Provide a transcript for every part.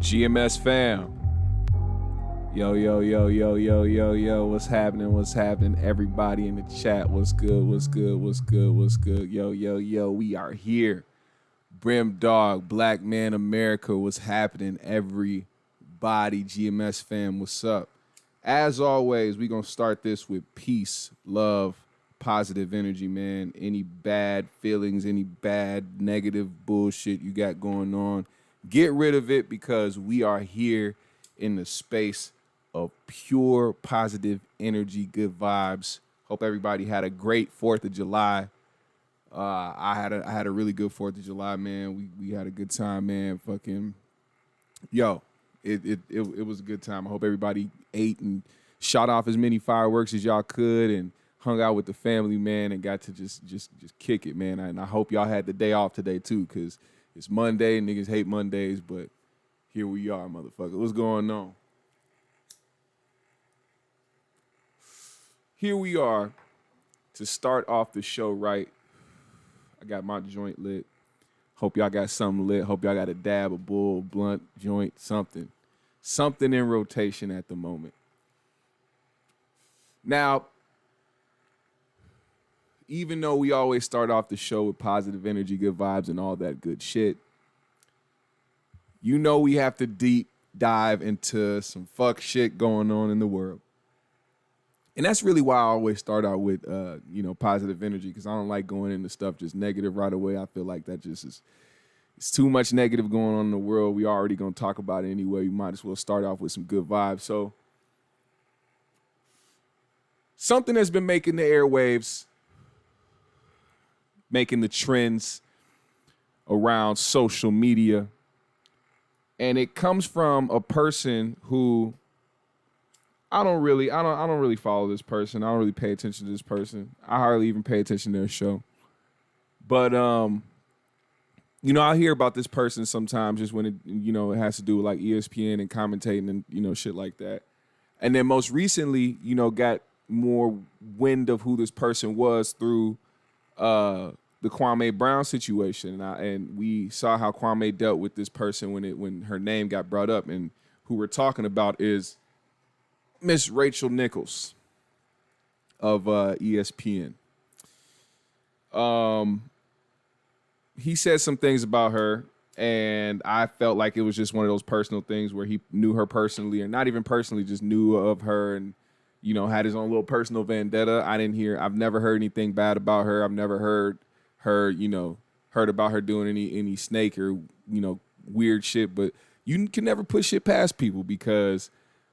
GMS fam. Yo, yo, yo, yo, yo, yo, yo. What's happening? What's happening? Everybody in the chat. What's good? What's good? What's good? What's good? Yo, yo, yo. We are here. Brim Dog, Black Man America. What's happening? Everybody, GMS fam. What's up? As always, we're going to start this with peace, love, positive energy, man. Any bad feelings, any bad negative bullshit you got going on, get rid of it, because we are here in the space of pure positive energy, good vibes. Hope everybody had a great 4th of July. I had a really good 4th of July, man. We had a good time, man. Fucking yo, it was a good time. I hope everybody ate and shot off as many fireworks as y'all could and hung out with the family, man, and got to just kick it, man. And I hope y'all had the day off today too, because it's Monday. Niggas hate Mondays, but here we are, motherfucker. What's going on? Here we are to start off the show right. I got my joint lit. Hope y'all got something lit. Hope y'all got a dab, a bull, blunt, joint, something. Something in rotation at the moment. Now, even though we always start off the show with positive energy, good vibes, and all that good shit, you know we have to deep dive into some fuck shit going on in the world. And that's really why I always start out with, positive energy, because I don't like going into stuff just negative right away. I feel like that just is, it's too much negative going on in the world. We already going to talk about it anyway. We might as well start off with some good vibes. So something that's been making the airwaves, making the trends around social media, and it comes from a person who I don't really follow this person. I don't really pay attention to this person. I hardly even pay attention to their show. But I hear about this person sometimes just when it has to do with like ESPN and commentating and shit like that. And then most recently, got more wind of who this person was through the Kwame Brown situation, and we saw how Kwame dealt with this person when her name got brought up, and who we're talking about is Miss Rachel Nichols of ESPN. He said some things about her, and I felt like it was just one of those personal things where he knew her personally, or not even personally, just knew of her and had his own little personal vendetta. I've never heard anything bad about her. I've never heard her, heard about her doing any snake or, weird shit. But you can never put shit past people, because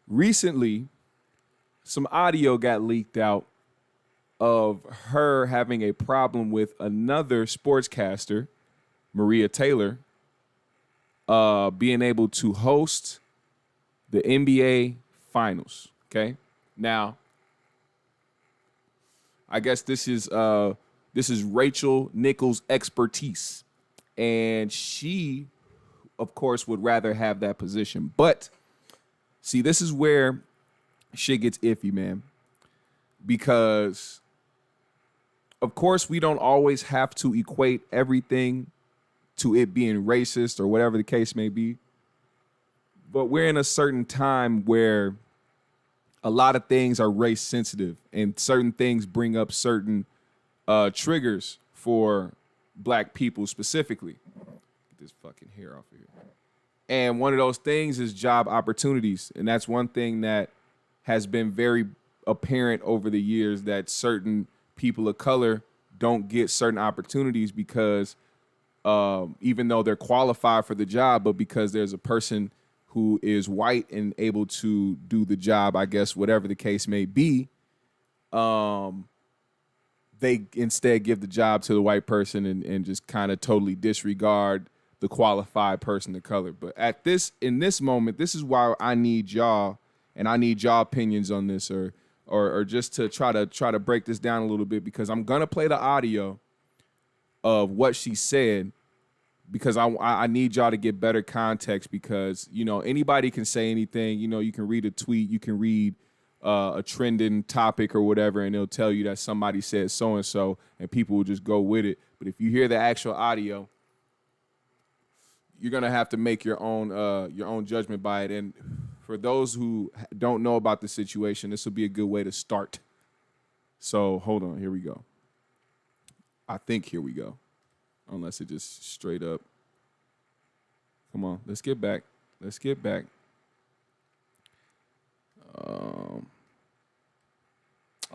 recently some audio got leaked out of her having a problem with another sportscaster, Maria Taylor, being able to host the NBA Finals. Okay. Now, I guess this is Rachel Nichols' expertise, and she, of course, would rather have that position. But see, this is where shit gets iffy, man, because of course we don't always have to equate everything to it being racist or whatever the case may be. But we're in a certain time where a lot of things are race sensitive, and certain things bring up certain triggers for black people specifically. Get this fucking hair off of here. And one of those things is job opportunities. And that's one thing that has been very apparent over the years, that certain people of color don't get certain opportunities because even though they're qualified for the job, but because there's a person who is white and able to do the job, I guess, whatever the case may be, they instead give the job to the white person and just kind of totally disregard the qualified person of color. But in this moment, this is why I need y'all, and I need y'all opinions on this, or just to try to break this down a little bit, because I'm gonna play the audio of what she said, because I need y'all to get better context, because anybody can say anything. You can read a tweet, you can read a trending topic or whatever, and it'll tell you that somebody said so and so, and people will just go with it. But if you hear the actual audio, you're gonna have to make your own judgment by it. And for those who don't know about the situation, this will be a good way to start. So hold on, here we go. I think here we go. Unless it just straight up. Come on, let's get back. Let's get back.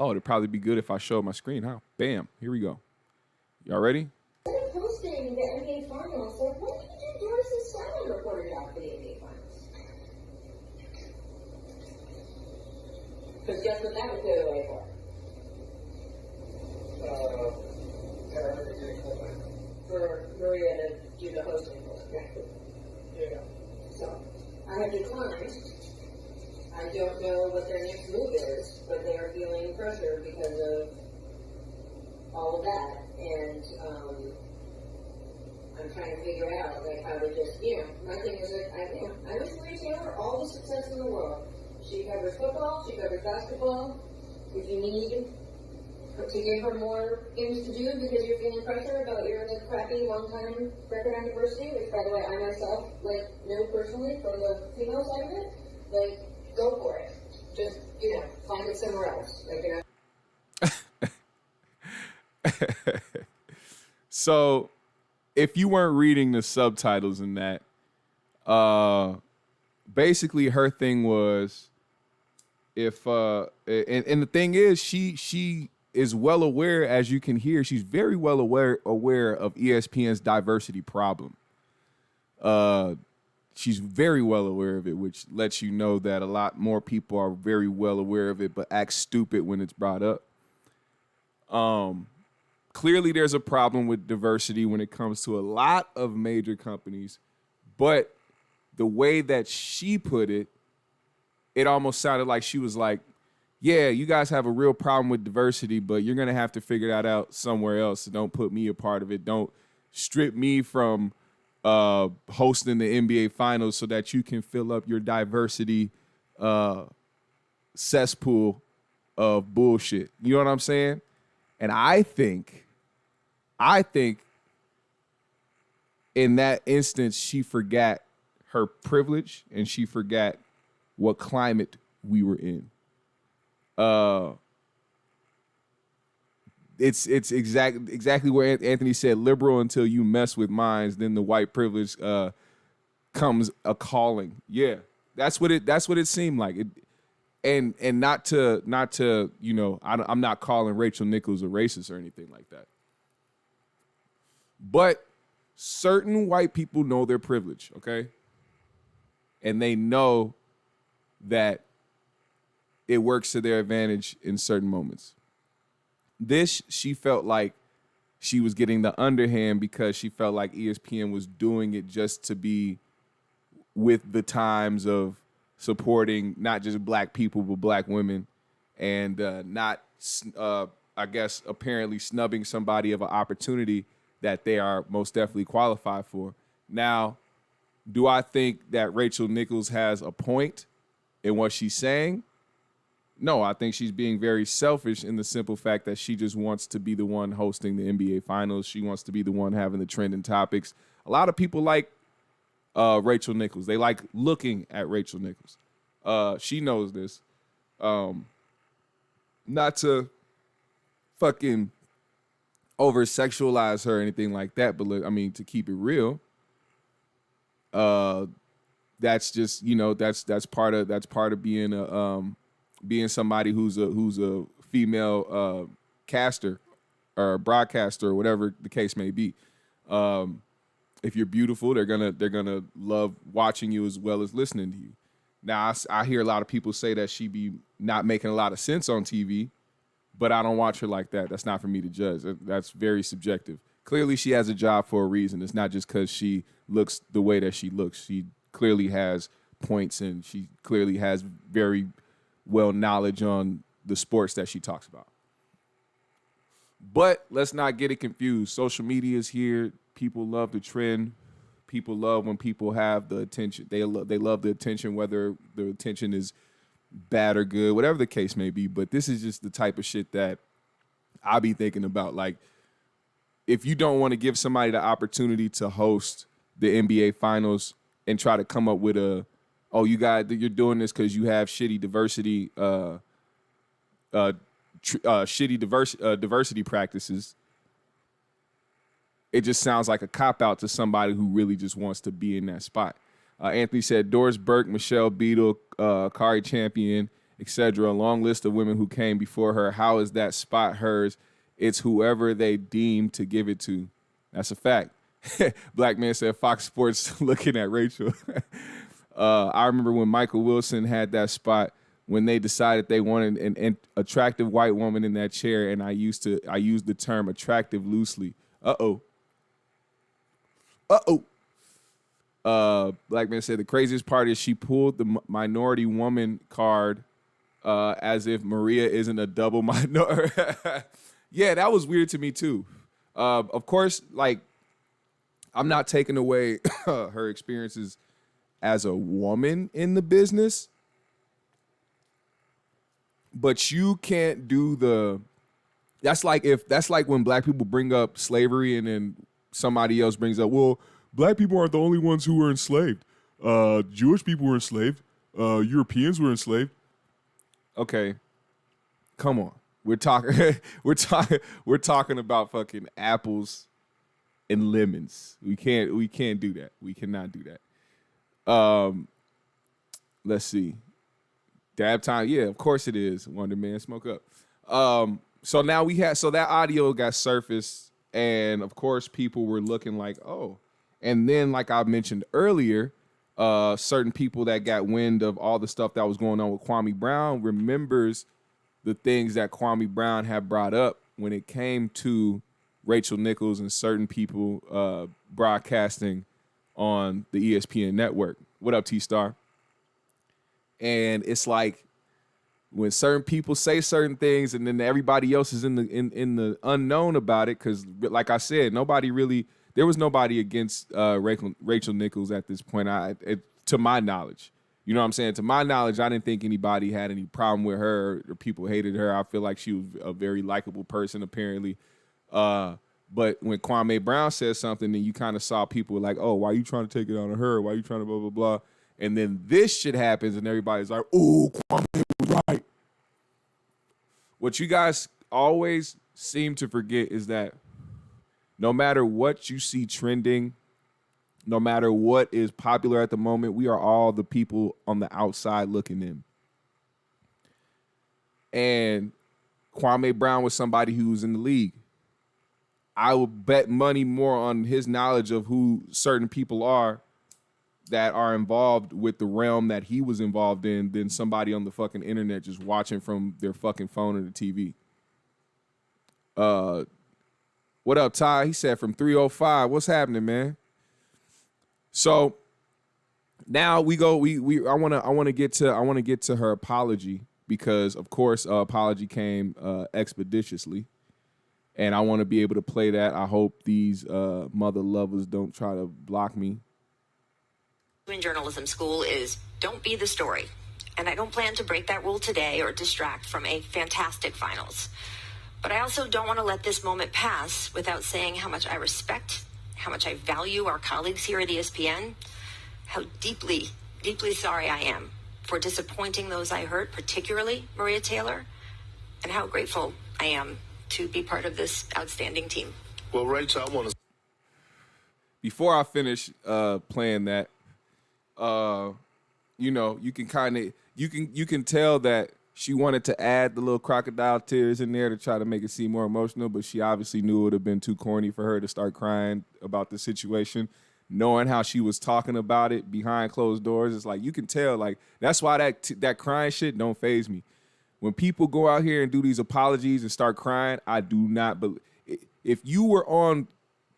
Oh, it'd probably be good if I showed my screen, huh? Bam, here we go. Y'all ready? Hosting the NBA Finals, so when did you do Doris' Simon reported out for the NBA Finals? Because guess what that was cleared away for? For Maria to do the hosting for it. Yeah. So, I have declined. I don't know what their next move is, but they are feeling pressure because of all of that. And I'm trying to figure out like how to just, my thing is that I wish Maria Taylor all the success in the world. She covers football, she covers basketball. If you need to give her more things to do because you're feeling pressure about your crappy one-time record on diversity, which by the way I myself know personally from the female side of it, go for it. Just, find it somewhere else. So, if you weren't reading the subtitles in that, basically her thing was, if and the thing is, she is well aware, as you can hear, she's very well aware of ESPN's diversity problem. She's very well aware of it, which lets you know that a lot more people are very well aware of it, but act stupid when it's brought up. Clearly, there's a problem with diversity when it comes to a lot of major companies, but the way that she put it, it almost sounded like she was like, yeah, you guys have a real problem with diversity, but you're going to have to figure that out somewhere else. So don't put me a part of it. Don't strip me from hosting the NBA Finals so that you can fill up your diversity cesspool of bullshit. You know what I'm saying? And I think in that instance, she forgot her privilege and she forgot what climate we were in. It's exactly where Anthony said, liberal until you mess with minds, then the white privilege comes a calling. Yeah, that's what it seemed like. And not to I'm not calling Rachel Nichols a racist or anything like that. But certain white people know their privilege, okay? And they know that it works to their advantage in certain moments. This, she felt like she was getting the underhand because she felt like ESPN was doing it just to be with the times of supporting not just black people, but black women, and not, I guess, apparently snubbing somebody of an opportunity that they are most definitely qualified for. Now, do I think that Rachel Nichols has a point in what she's saying? No, I think she's being very selfish in the simple fact that she just wants to be the one hosting the NBA Finals. She wants to be the one having the trending topics. A lot of people like Rachel Nichols. They like looking at Rachel Nichols. She knows this. Not to fucking over-sexualize her or anything like that, but look, I mean, to keep it real, that's just, that's part of being being somebody who's a female caster or broadcaster or whatever the case may be. If you're beautiful, they're gonna love watching you as well as listening to you. Now, I hear a lot of people say that she be not making a lot of sense on TV, but I don't watch her like that. That's not for me to judge. That's very subjective. Clearly, she has a job for a reason. It's not just because she looks the way that she looks. She clearly has points, and she clearly has very well knowledge on the sports that she talks about. But let's not get it confused. Social media is here. People love the trend. People love when people have the attention. They love the attention, whether the attention is bad or good, whatever the case may be. But this is just the type of shit that I be thinking about. Like, if you don't want to give somebody the opportunity to host the NBA Finals and try to come up with you're doing this because you have shitty diversity diversity practices. It just sounds like a cop-out to somebody who really just wants to be in that spot. Anthony said, Doris Burke, Michelle Beadle, Kari Champion, etc. A long list of women who came before her. How is that spot hers? It's whoever they deem to give it to. That's a fact. Black man said, Fox Sports looking at Rachel. I remember when Michael Wilson had that spot when they decided they wanted an attractive white woman in that chair, and I used the term attractive loosely. Black man said the craziest part is she pulled the minority woman card as if Maria isn't a double minority. Yeah, that was weird to me too. Of course, like, I'm not taking away her experiences as a woman in the business, but you can't do that's like when black people bring up slavery and then somebody else brings up, well, black people aren't the only ones who were enslaved. Jewish people were enslaved. Europeans were enslaved. Okay, come on. We're talking about fucking apples and lemons. We can't do that. We cannot do that. Let's see. Dab time. Yeah, of course it is. Wonder Man, smoke up. So now that audio got surfaced, and of course people were looking like, oh. And then, like I mentioned earlier, certain people that got wind of all the stuff that was going on with Kwame Brown remembers the things that Kwame Brown had brought up when it came to Rachel Nichols and certain people broadcasting on the ESPN network. What up, T-Star? And it's like when certain people say certain things and then everybody else is in the unknown about it, because like I said, there was nobody against Rachel Nichols at this point, to my knowledge. You know what I'm saying? To my knowledge, I didn't think anybody had any problem with her or people hated her. I feel like she was a very likable person, apparently. But when Kwame Brown says something, then you kind of saw people like, oh, why are you trying to take it on her? Why are you trying to blah, blah, blah? And then this shit happens and everybody's like, oh, Kwame was right. What you guys always seem to forget is that no matter what you see trending, no matter what is popular at the moment, we are all the people on the outside looking in. And Kwame Brown was somebody who was in the league. I would bet money more on his knowledge of who certain people are that are involved with the realm that he was involved in than somebody on the fucking internet just watching from their fucking phone or the TV. What up, Ty? He said from 305. What's happening, man? So now we go. I want to get to her apology, because of course apology came expeditiously, and I want to be able to play that. I hope these mother lovers don't try to block me. In journalism school is don't be the story. And I don't plan to break that rule today or distract from a fantastic finals. But I also don't want to let this moment pass without saying how much I respect, how much I value our colleagues here at ESPN, how deeply, deeply sorry I am for disappointing those I hurt, particularly Maria Taylor, and how grateful I am to be part of this outstanding team. Well, Rachel, I want to... Before I finish playing that, you can tell that she wanted to add the little crocodile tears in there to try to make it seem more emotional, but she obviously knew it would have been too corny for her to start crying about the situation, knowing how she was talking about it behind closed doors. It's like, you can tell, like, that's why that crying shit don't faze me. When people go out here and do these apologies and start crying, I do not believe. If you were on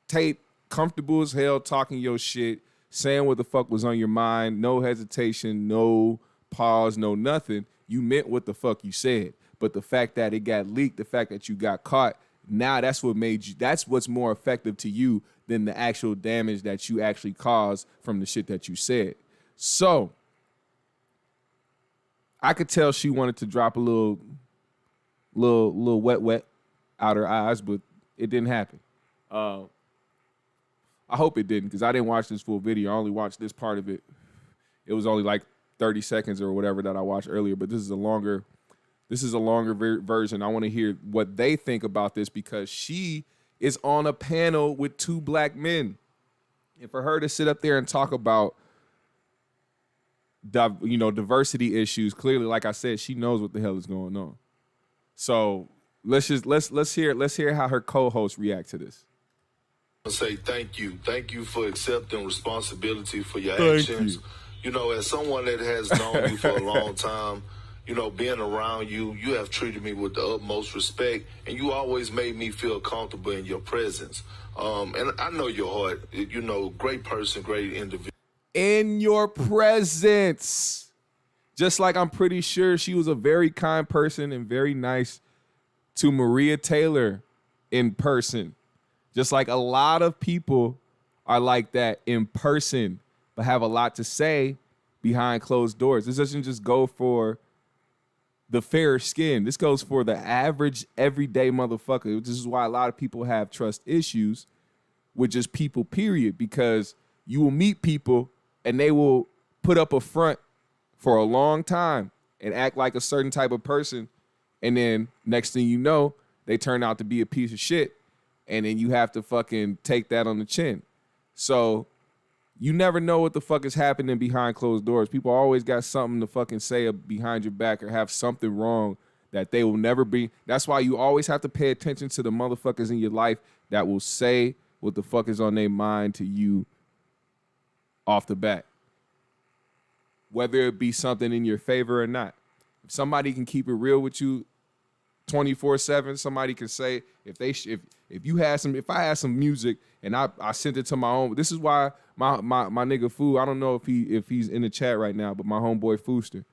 tape, comfortable as hell, talking your shit, saying what the fuck was on your mind, no hesitation, no pause, no nothing, you meant what the fuck you said. But the fact that it got leaked, the fact that you got caught, now that's what's more effective to you than the actual damage that you actually caused from the shit that you said. So I could tell she wanted to drop a little wet out her eyes, but it didn't happen. I hope it didn't, because I didn't watch this full video. I only watched this part of it. It was only like 30 seconds or whatever that I watched earlier, but this is a longer version. I want to hear what they think about this, because she is on a panel with two black men. And for her to sit up there and talk about diversity issues, clearly, like I said, she knows what the hell is going on. So let's hear how her co-hosts react to this. I say thank you for accepting responsibility for your actions. As someone that has known you for a long time, being around you, you have treated me with the utmost respect, and you always made me feel comfortable in your presence. And I know your heart, great person, great individual. In your presence. Just like I'm pretty sure she was a very kind person and very nice to Maria Taylor in person. Just like a lot of people are like that in person, but have a lot to say behind closed doors. This doesn't just go for the fair skin. This goes for the average, everyday motherfucker. This is why a lot of people have trust issues with just people, period, because you will meet people and they will put up a front for a long time and act like a certain type of person. And then next thing you know, they turn out to be a piece of shit. And then you have to fucking take that on the chin. So you never know what the fuck is happening behind closed doors. People always got something to fucking say behind your back or have something wrong that they will never be. That's why you always have to pay attention to the motherfuckers in your life that will say what the fuck is on their mind to you off the bat, whether it be something in your favor or not. If somebody can keep it real with you 24/7, somebody can say if I had some music and I sent it to my own. This is why my nigga Foo, I don't know if he's in the chat right now, but my homeboy Fooster.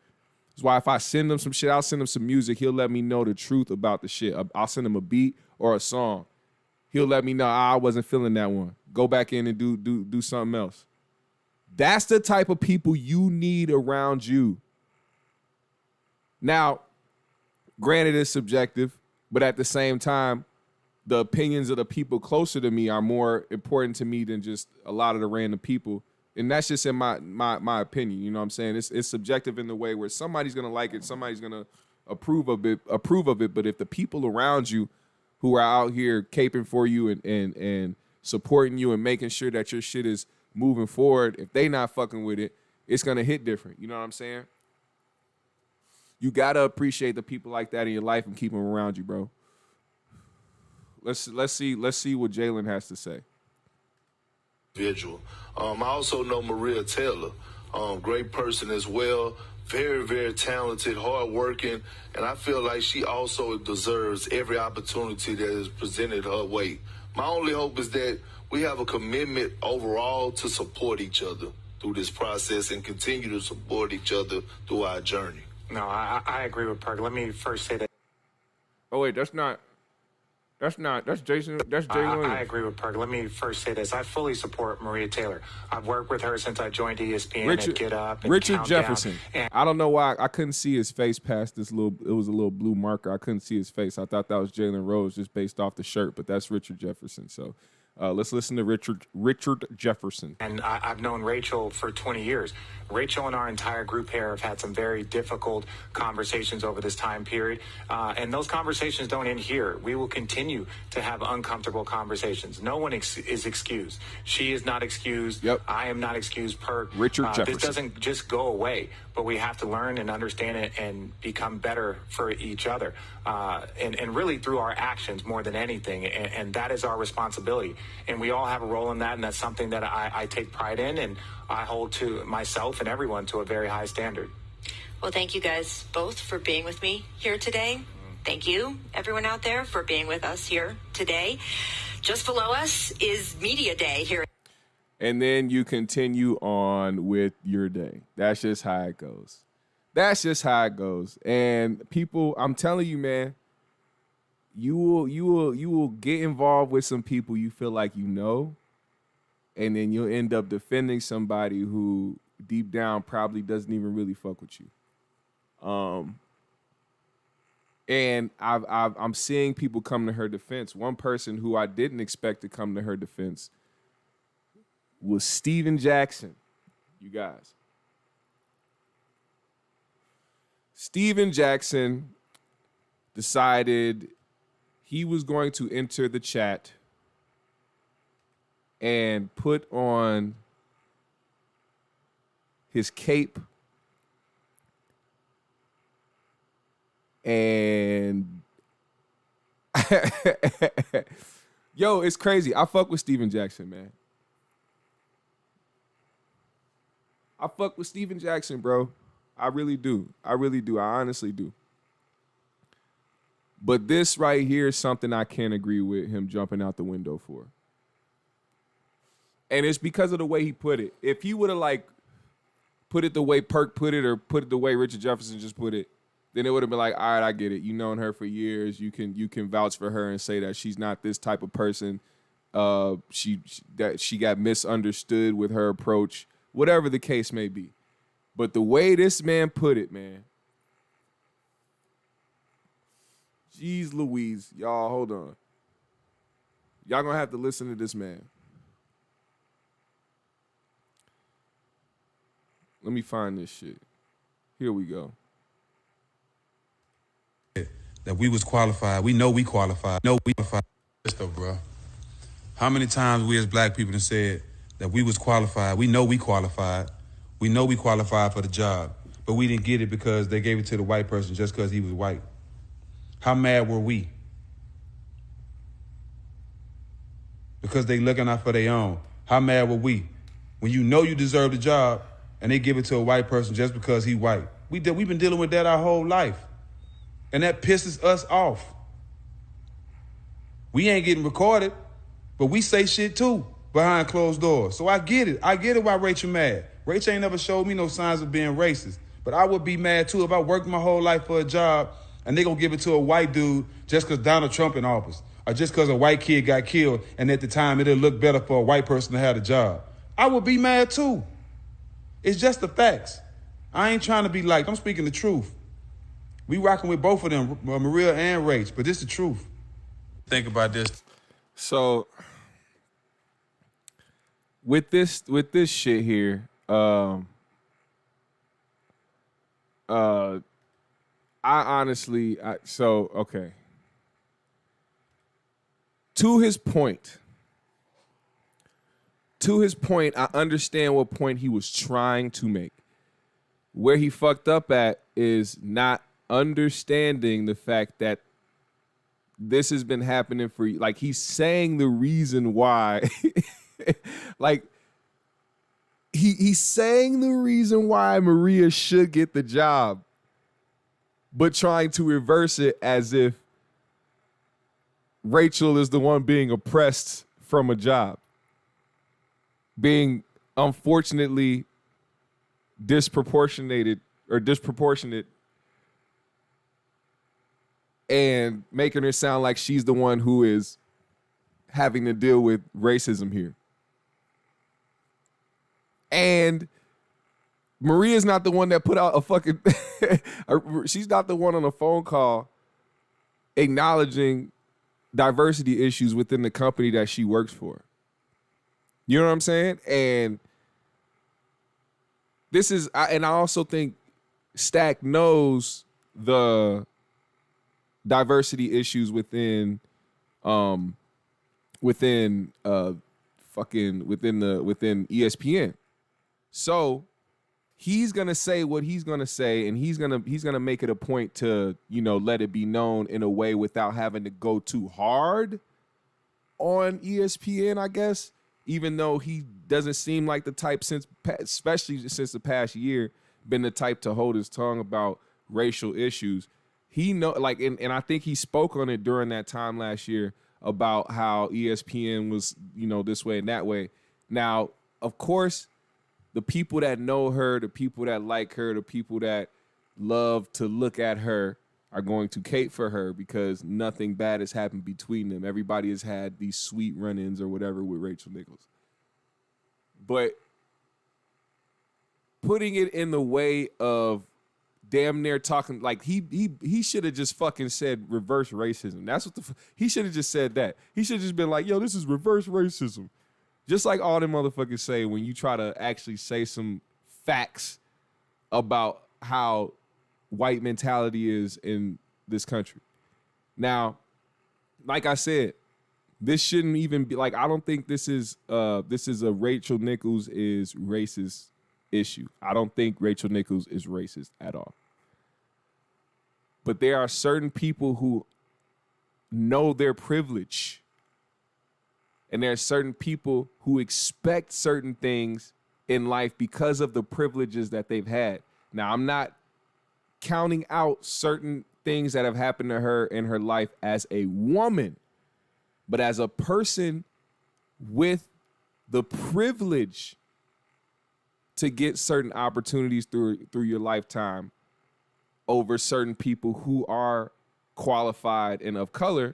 That's why if I send him some shit, I'll send him some music. He'll let me know the truth about the shit. I'll send him a beat or a song. He'll let me know I wasn't feeling that one. Go back in and do something else. That's the type of people you need around you. Now, granted, it's subjective, but at the same time, the opinions of the people closer to me are more important to me than just a lot of the random people. And that's just in my opinion. You know what I'm saying? It's subjective in the way where somebody's gonna like it, somebody's gonna approve of it. But if the people around you who are out here caping for you and supporting you and making sure that your shit is moving forward, if they not fucking with it, it's gonna hit different. You know what I'm saying? You gotta appreciate the people like that in your life and keep them around you, bro. Let's see what Jalen has to say. Individual. I also know Maria Taylor, great person as well. Very, very talented, hardworking, and I feel like she also deserves every opportunity that is presented her way. My only hope is that we have a commitment overall to support each other through this process and continue to support each other through our journey. No, I agree with Perk. Let me first say that. Oh wait, that's Jason. That's Jay Williams. I agree with Perk. Let me first say this. I fully support Maria Taylor. I've worked with her since I joined ESPN and Get Up and Richard Countdown. Jefferson. I don't know why I couldn't see his face past this little. It was a little blue marker. I couldn't see his face. I thought that was Jalen Rose just based off the shirt, but that's Richard Jefferson. So let's listen to Richard Jefferson. And I've known Rachel for 20 years. Rachel and our entire group here have had some very difficult conversations over this time period. And those conversations don't end here. We will continue to have uncomfortable conversations. No one is excused. She is not excused. Yep. I am not excused. Perk. Richard Jefferson. This doesn't just go away, but we have to learn and understand it and become better for each other. And really through our actions more than anything. And that is our responsibility. And we all have a role in that. And that's something that I take pride in. And I hold to myself and everyone to a very high standard. Well, thank you guys both for being with me here today. Thank you, everyone out there, for being with us here today. Just below us is Media Day here. And then you continue on with your day. That's just how it goes. That's just how it goes. And people, I'm telling you, man, you will get involved with some people you feel like you know, and then you'll end up defending somebody who deep down probably doesn't even really fuck with you. And I'm seeing people come to her defense. One person who I didn't expect to come to her defense was Steven Jackson, you guys. Steven Jackson decided he was going to enter the chat and put on his cape and yo, it's crazy. I fuck with Steven Jackson, man. I fuck with Steven Jackson, bro. I really do. I honestly do. But this right here is something I can't agree with him jumping out the window for. And it's because of the way he put it. If he would have like put it the way Perk put it or put it the way Richard Jefferson just put it, then it would have been like, all right, I get it. You've known her for years. You can vouch for her and say that she's not this type of person. She got misunderstood with her approach, whatever the case may be. But the way this man put it, man. Jeez Louise. Y'all, hold on. Y'all gonna have to listen to this man. Let me find this shit. Here we go. That we was qualified. We know we qualified. Stuff, bro. How many times we as black people have said that we was qualified? We know we qualified. We know we qualified for the job, but we didn't get it because they gave it to the white person just because he was white. How mad were we? Because they looking out for their own. How mad were we? When you know you deserve the job and they give it to a white person just because he white. We've been dealing with that our whole life. And that pisses us off. We ain't getting recorded, but we say shit too behind closed doors. So I get it. I get it why Rachel mad. Rachel ain't never showed me no signs of being racist. But I would be mad too if I worked my whole life for a job and they gonna give it to a white dude just because Donald Trump in office. Or just because a white kid got killed and at the time it'll look better for a white person to have a job. I would be mad too. It's just the facts. I ain't trying to be liked. I'm speaking the truth. We rocking with both of them, Maria and Rach, but this is the truth. Think about this. So with this shit here, I honestly, okay. To his point, I understand what point he was trying to make. Where he fucked up at is not understanding the fact that this has been happening for, like, he's saying the reason why, like, he's saying the reason why Maria should get the job, but trying to reverse it as if Rachel is the one being oppressed from a job, being unfortunately disproportionate and making her sound like she's the one who is having to deal with racism here. And Maria's not the one that put out a fucking she's not the one on a phone call acknowledging diversity issues within the company that she works for. You know what I'm saying? And this is, and I also think Stack knows the diversity issues within ESPN. So he's gonna say what he's gonna say, and he's gonna make it a point to, let it be known in a way without having to go too hard on ESPN, I guess. Even though he doesn't seem like the type, especially since the past year, been the type to hold his tongue about racial issues. He and I think he spoke on it during that time last year about how ESPN was, this way and that way. Now, of course, the people that know her, the people that like her, the people that love to look at her are going to cape for her because nothing bad has happened between them. Everybody has had these sweet run-ins or whatever with Rachel Nichols. But putting it in the way of damn near talking, like he should have just fucking said reverse racism. That's what he should have just said that. He should have just been like, yo, this is reverse racism. Just like all them motherfuckers say when you try to actually say some facts about how white mentality is in this country. Now, like I said, this shouldn't even be like, I don't think this is a Rachel Nichols is racist issue. I don't think Rachel Nichols is racist at all. But there are certain people who know their privilege. And there are certain people who expect certain things in life because of the privileges that they've had. Now, I'm not counting out certain things that have happened to her in her life as a woman, but as a person with the privilege to get certain opportunities through your lifetime over certain people who are qualified and of color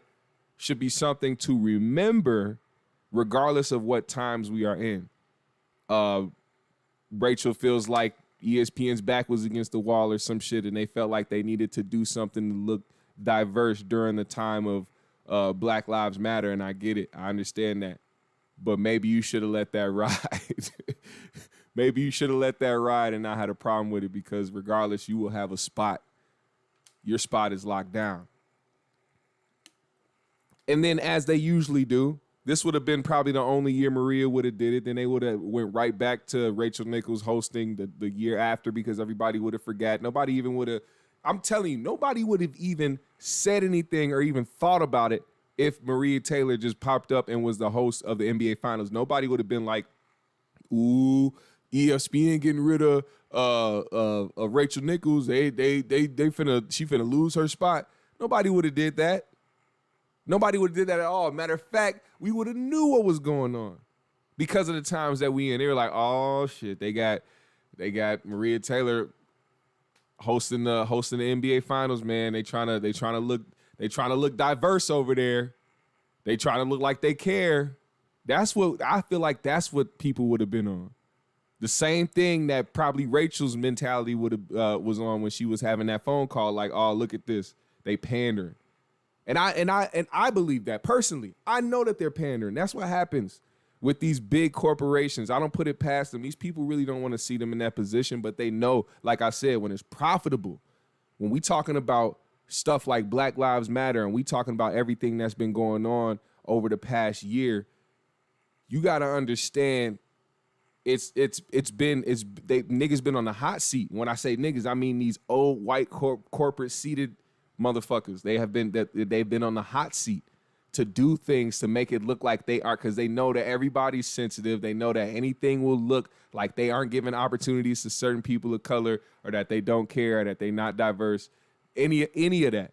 should be something to remember regardless of what times we are in. Rachel feels like ESPN's back was against the wall or some shit, and they felt like they needed to do something to look diverse during the time of Black Lives Matter, and I get it. I understand that. But maybe you should have let that ride. Maybe you should have let that ride and not had a problem with it, because regardless, you will have a spot. Your spot is locked down. And then, as they usually do, this would have been probably the only year Maria would have did it. Then they would have went right back to Rachel Nichols hosting the year after, because everybody would have forgot. Nobody even would have, I'm telling you, nobody would have even said anything or even thought about it if Maria Taylor just popped up and was the host of the NBA Finals. Nobody would have been like, ooh, ESPN getting rid of Rachel Nichols. She finna lose her spot. Nobody would have did that. Nobody would have did that at all. Matter of fact, we would have knew what was going on because of the times that we in. They were like, oh shit, they got Maria Taylor hosting the NBA Finals, man. They trying to look diverse over there. They trying to look like they care. That's what I feel like. That's what people would have been on. The same thing that probably Rachel's mentality would have was on when she was having that phone call. Like, oh, look at this, they pandering. And I believe that personally. I know that they're pandering. That's what happens with these big corporations. I don't put it past them. These people really don't want to see them in that position, but they know, like I said, when it's profitable, when we talking about stuff like Black Lives Matter and we talking about everything that's been going on over the past year, you got to understand niggas been on the hot seat. When I say niggas, I mean these old white corporate seated motherfuckers. They've been on the hot seat to do things to make it look like they are, because they know that everybody's sensitive. They know that anything will look like they aren't giving opportunities to certain people of color, or that they don't care, or that they're not diverse, any of that.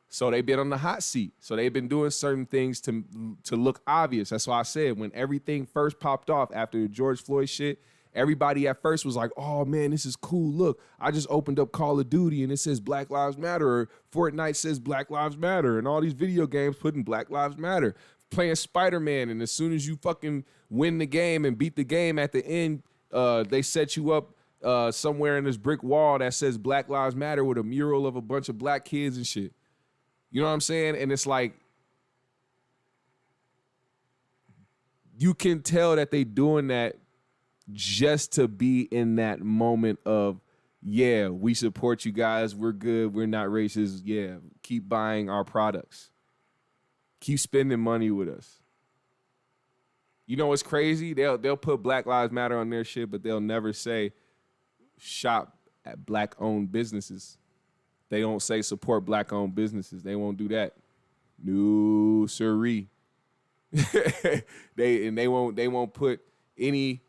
So they've been on the hot seat. So they've been doing certain things to look obvious. That's why I said when everything first popped off after the George Floyd shit, everybody at first was like, oh man, this is cool. Look, I just opened up Call of Duty and it says Black Lives Matter, or Fortnite says Black Lives Matter, and all these video games putting Black Lives Matter. Playing Spider-Man, and as soon as you fucking win the game and beat the game at the end, they set you up somewhere in this brick wall that says Black Lives Matter with a mural of a bunch of black kids and shit. You know what I'm saying? And it's like, you can tell that they doing that just to be in that moment of, yeah, we support you guys. We're good. We're not racist. Yeah, keep buying our products. Keep spending money with us. You know what's crazy? They'll put Black Lives Matter on their shit, but they'll never say shop at black-owned businesses. They don't say support black-owned businesses. They won't do that. No, siree. They won't put any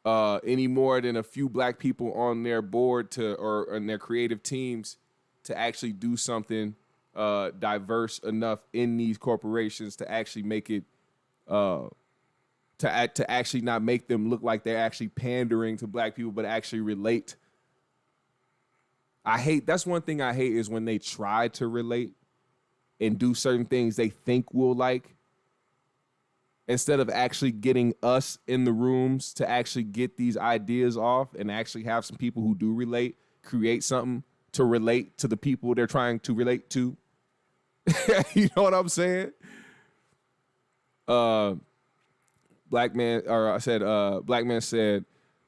more than a few black people on their board or on their creative teams to actually do something diverse enough in these corporations to actually make it to actually not make them look like they're actually pandering to black people, but actually relate. That's one thing I hate, is when they try to relate and do certain things they think we'll like, instead of actually getting us in the rooms to actually get these ideas off and actually have some people who do relate, create something to relate to the people they're trying to relate to. You know what I'm saying? Black man said,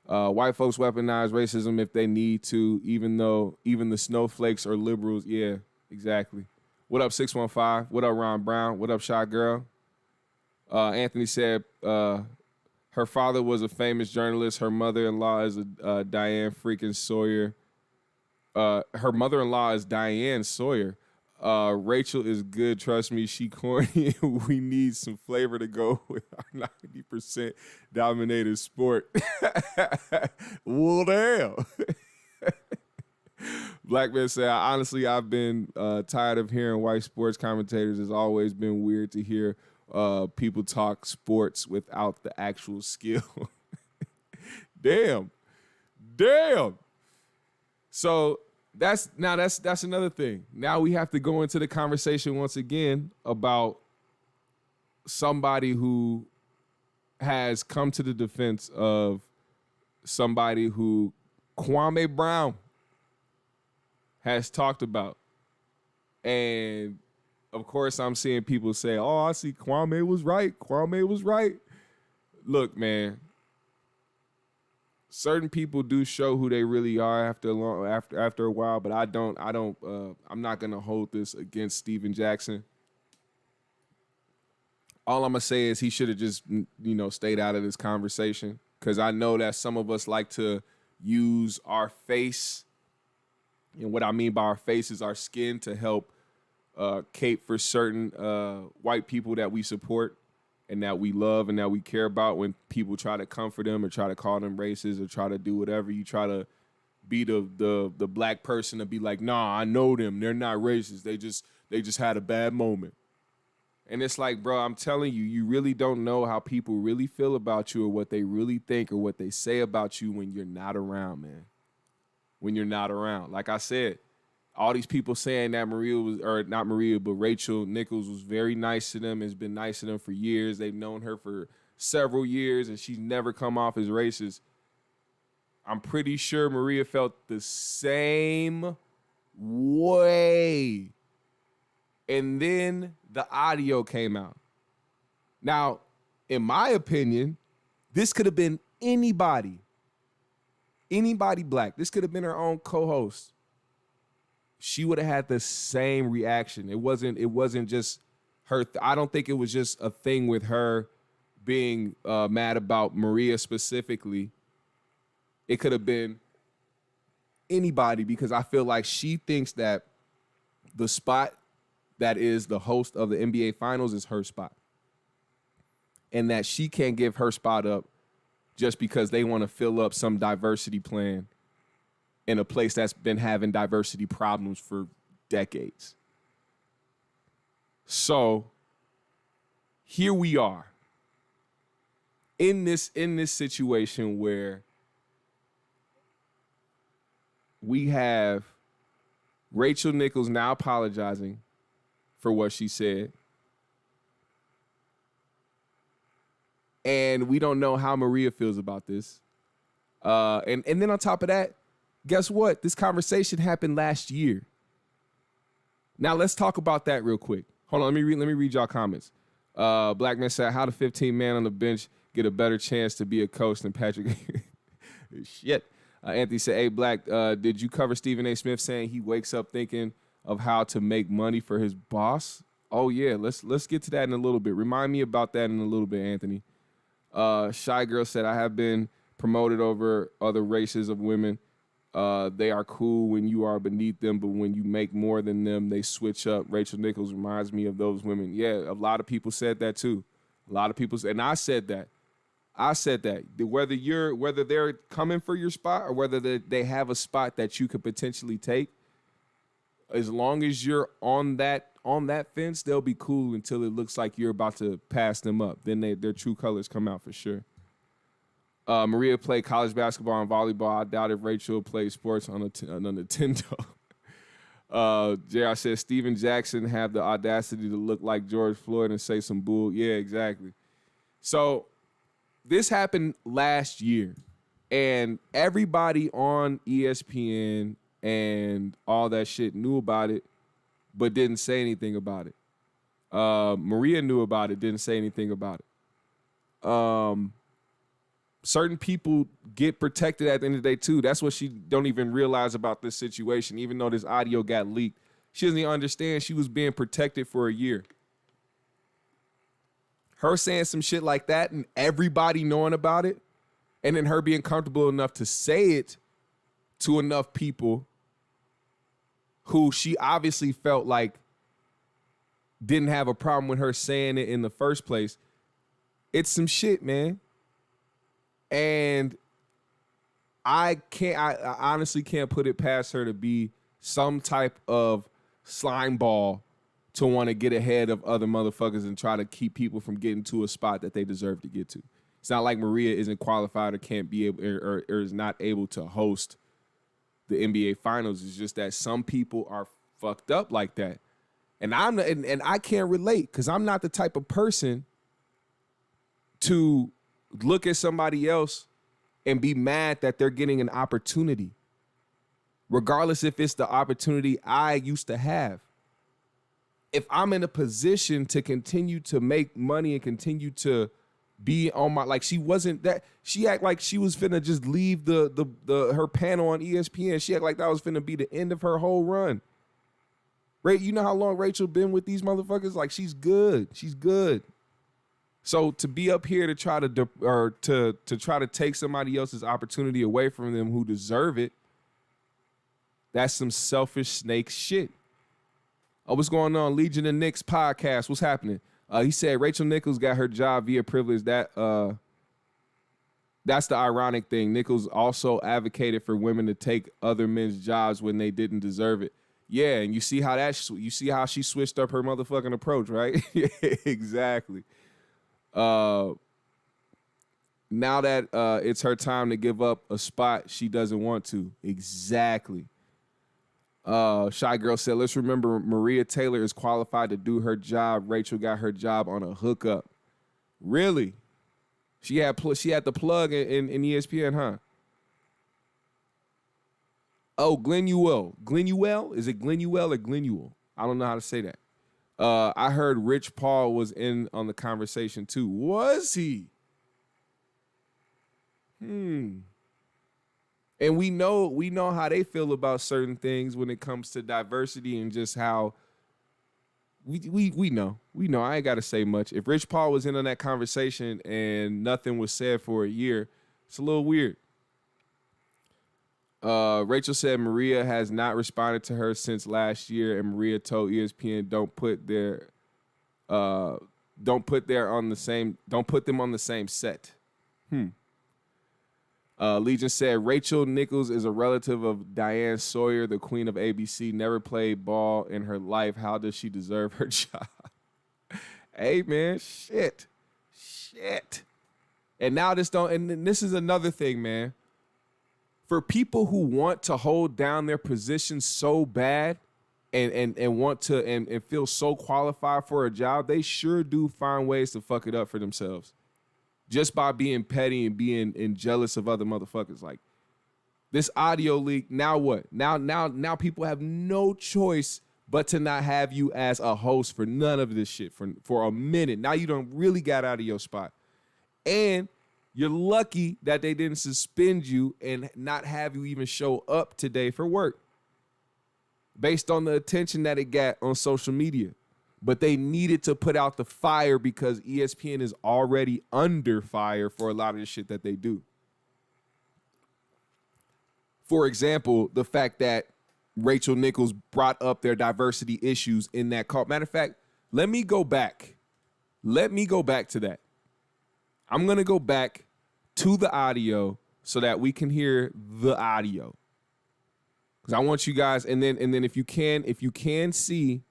white folks weaponize racism if they need to, even the snowflakes are liberals. Yeah, exactly. What up, 615? What up, Ron Brown? What up, Shy Girl? Anthony said her father was a famous journalist. Her mother-in-law is Diane freaking Sawyer. Her mother-in-law is Diane Sawyer. Rachel is good. Trust me, she corny. We need some flavor to go with our 90% dominated sport. Well, damn. Black man said, honestly, I've been tired of hearing white sports commentators. It's always been weird to hear people talk sports without the actual skill. Damn. So that's another thing. Now we have to go into the conversation once again about somebody who has come to the defense of somebody who Kwame Brown has talked about. And of course, I'm seeing people say, oh, I see Kwame was right. Kwame was right. Look, man, certain people do show who they really are after a while, but I'm not going to hold this against Steven Jackson. All I'm going to say is he should have just, stayed out of this conversation, because I know that some of us like to use our face, and what I mean by our face is our skin, to help cape for certain white people that we support and that we love and that we care about. When people try to comfort them or try to call them racist or try to do whatever, you try to be the black person to be like, nah, I know them. They're not racist. They just had a bad moment. And it's like, bro, I'm telling you, you really don't know how people really feel about you or what they really think or what they say about you when you're not around, man. When you're not around. Like I said, all these people saying that Rachel Nichols was very nice to them, has been nice to them for years. They've known her for several years, and she's never come off as racist. I'm pretty sure Maria felt the same way. And then the audio came out. Now, in my opinion, this could have been anybody black. This could have been her own co-host. She would have had the same reaction. It wasn't just her. I don't think it was just a thing with her being mad about Maria specifically. It could have been anybody, because I feel like she thinks that the spot that is the host of the NBA Finals is her spot, and that she can't give her spot up just because they want to fill up some diversity plan in a place that's been having diversity problems for decades. So here we are in this situation where we have Rachel Nichols now apologizing for what she said. And we don't know how Maria feels about this. And then on top of that, guess what? This conversation happened last year. Now let's talk about that real quick. Hold on, let me read y'all comments. Black man said, how the 15 man on the bench get a better chance to be a coach than Patrick? Shit. Anthony said, hey, Black, did you cover Stephen A. Smith saying he wakes up thinking of how to make money for his boss? Oh yeah, let's get to that in a little bit. Remind me about that in a little bit, Anthony. Shy Girl said, I have been promoted over other races of women. They are cool when you are beneath them, but when you make more than them, they switch up. Rachel Nichols reminds me of those women. Yeah, a lot of people said that too. A lot of people said, and I said that. Whether they're coming for your spot or whether they have a spot that you could potentially take, as long as you're on that fence, they'll be cool until it looks like you're about to pass them up. Then their true colors come out for sure. Maria played college basketball and volleyball. I doubt if Rachel played sports on a Nintendo. JR says, Steven Jackson have the audacity to look like George Floyd and say some bull. Yeah, exactly. So this happened last year, and everybody on ESPN and all that shit knew about it, but didn't say anything about it. Maria knew about it, didn't say anything about it. certain people get protected at the end of the day too. That's what she don't even realize about this situation. Even though this audio got leaked, she doesn't even understand she was being protected for a year. Her saying some shit like that and everybody knowing about it, and then her being comfortable enough to say it to enough people who she obviously felt like didn't have a problem with her saying it in the first place. It's some shit, man. And I honestly can't put it past her to be some type of slime ball to want to get ahead of other motherfuckers and try to keep people from getting to a spot that they deserve to get to. It's not like Maria isn't qualified or can't be able or is not able to host the NBA Finals. It's just that some people are fucked up like that. And I can't relate because I'm not the type of person to look at somebody else and be mad that they're getting an opportunity, regardless if it's the opportunity I used to have. If I'm in a position to continue to make money and continue to be on my, like, she wasn't that, she act like she was finna just leave her panel on ESPN. She act like that was finna be the end of her whole run. Right? You know how long Rachel been with these motherfuckers? Like, she's good. She's good. So to be up here to try to try to take somebody else's opportunity away from them who deserve it, that's some selfish snake shit. Oh, what's going on? Legion of Knicks podcast. What's happening? He said Rachel Nichols got her job via privilege. That's the ironic thing. Nichols also advocated for women to take other men's jobs when they didn't deserve it. Yeah, and you see how she switched up her motherfucking approach, right? Exactly. Now that it's her time to give up a spot she doesn't want to. Exactly. Shy Girl said, let's remember Maria Taylor is qualified to do her job. Rachel got her job on a hookup. Really? She had the plug in ESPN, huh? Oh, Glenuel. Glenuel? Is it Glenuel or Glenuel? I don't know how to say that. I heard Rich Paul was in on the conversation too. Was he? And we know how they feel about certain things when it comes to diversity and just how we know. I ain't got to say much. If Rich Paul was in on that conversation and nothing was said for a year, it's a little weird. Rachel said Maria has not responded to her since last year, and Maria told ESPN don't put them on the same set. Legion said Rachel Nichols is a relative of Diane Sawyer, the queen of ABC, never played ball in her life. How does she deserve her job? Hey, man, shit. And now this is another thing, man. For people who want to hold down their position so bad and want to and feel so qualified for a job, they sure do find ways to fuck it up for themselves. Just by being petty and being jealous of other motherfuckers. Like, this audio leak, now what? Now people have no choice but to not have you as a host for none of this shit for a minute. Now you don't really got out of your spot. And you're lucky that they didn't suspend you and not have you even show up today for work based on the attention that it got on social media. But they needed to put out the fire because ESPN is already under fire for a lot of the shit that they do. For example, the fact that Rachel Nichols brought up their diversity issues in that call. Matter of fact, let me go back to that. I'm going to go back to the audio so that we can hear the audio. Because I want you guys, and then if you can see